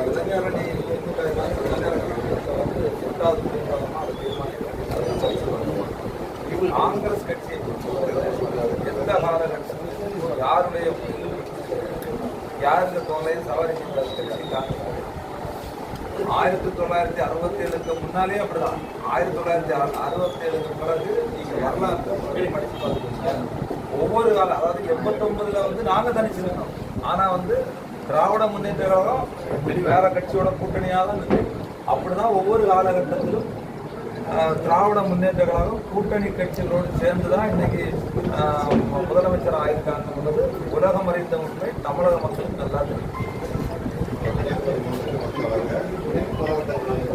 இளைஞரணி காங்கிரஸ் கட்சியை எந்த காலகட்டத்திலும் யாருடைய யாருக்கு தோலையும் சவாரி செய்த கட்சி காங்கிரஸ். 1967க்கு முன்னாலே அப்படிதான். 1967க்கு பிறகு நீங்க வரலாற்று படிச்சு பார்த்துக்கோங்க. ஒவ்வொரு காலம், அதாவது 89ல் நாங்க தனிச்சிருக்கோம். ஆனா திராவிட முன்னேற்ற கழகம் வேற கட்சியோட கூட்டணியாக தான் இருக்கு. அப்படிதான் ஒவ்வொரு காலகட்டத்திலும் திராவிட முன்னேற்ற கழகம் கூட்டணி கட்சிகளோடு சேர்ந்துதான் இன்னைக்கு முதலமைச்சர் ஆயிருக்காங்க. உலகம் அறிந்த உண்மை தமிழக மக்களுக்கு நல்லா தெரியும். மாவட்டங்களில்